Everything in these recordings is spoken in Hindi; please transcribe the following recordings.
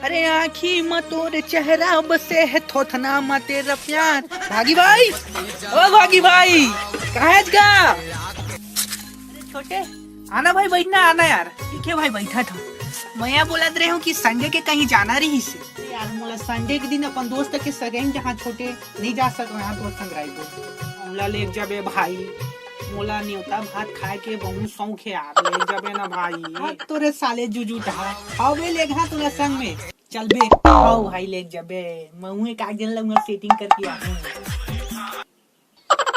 अरे आँखी में तोरे चेहरा बसे है थोथना में तेरा प्यार। भागी भाई, ओ भागी भाई, कहाँ है गा? अरे छोटे आना भाई, बैठना आना यार। ठीक है भाई, बैठा था। मैं बोलत रहे हूँ कि संडे के कहीं जाना रही से यार। मोला संडे के दिन अपन दोस्त के सगें जहाँ छोटे नहीं जा सको यहाँ दोस्त संग मोला ले जाबे भाई। मोला न्योता भात खाए के बहुत शौक है यार, ले जाबे ना भाई। तोरे साले जुजूटा आओ बे ले घा तोरा संग में चल बे। आओ भाई ले जाबे, मैं एक दिन लूंगा सेटिंग करके आ।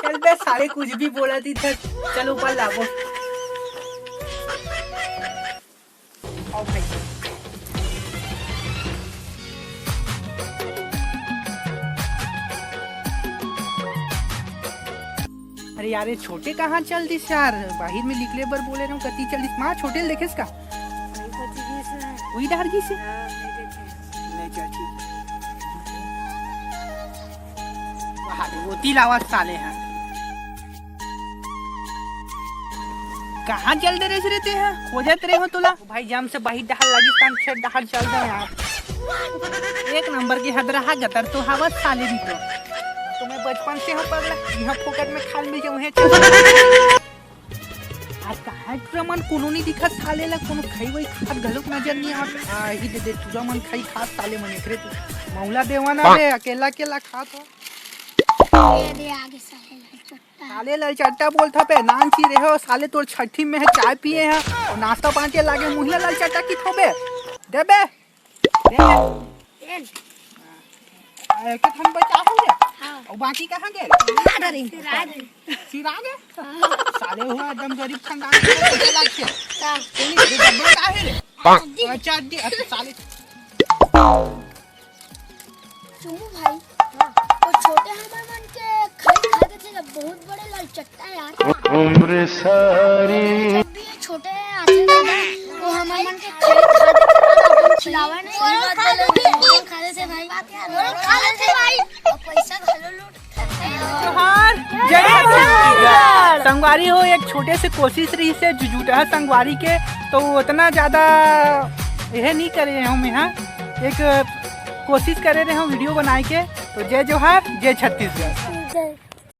चल बे साले, कुछ भी बोला थी था। चल ऊपर लाओ आओ भाई। अरे यार ये छोटे कहाँ चल दिस यार, बाहर में निकले बर बोले रहा हूँ कती चल दिस। माँ छोटे देखे इसका वही डार जी से ले चल ठीक। वो तिलावा साले हैं कहाँ चल दे रहे रहते हैं, खोजत रहे हो तुला भाई। जाम से बाहर डहार लागिस्तान खेत डहार चल रहे यार। एक नंबर की हद रहा गतर तो हवा साले भी तो मैं बचपन से हूँ पगला, यहाँ फोकट में खाल मिल जाऊँ है। आज कहाँ तुरा मन कोनो नहीं दिखत साले ला, कोनो खाई वही खात घलोक नजर नहीं आवत। आ ही दे तुरा मन खाई खात साले मन एकरे तू मौला देवाना रे अकेला अकेला खात हो। दे आगे साले लाल चट्टा बोलता पे नान सी रहे हो साले। तोर छठी में है चाय पिए हैं और नाश्ता पानी लागे मुहिया लाल चट्टा की थोबे दे बे के थन बचा हो गया। और बाकी कहाँ गए? सिरा गए साले हुआ एकदम गरीब खानदान के लागे कोई डब्बा का है रे। अच्छा दी साले सुमू भाई वो छोटे हमारे मन के खा देते बहुत बड़े लाल चट्टा यार। उम्र सारी जब भी ये छोटे आते थे ना वो हमारे मन के खा देते खिलावा नहीं खा देते भाई, खा लेते भाई और पैसा घलो लूट। संगवारी हो एक छोटे से कोशिश रही से जुजुटा संगवारी के तो उतना ज्यादा यह नहीं करे हम यहाँ एक कोशिश करे रहे हम वीडियो बनाए के। तो जय जोहार, जय छत्तीसगढ़।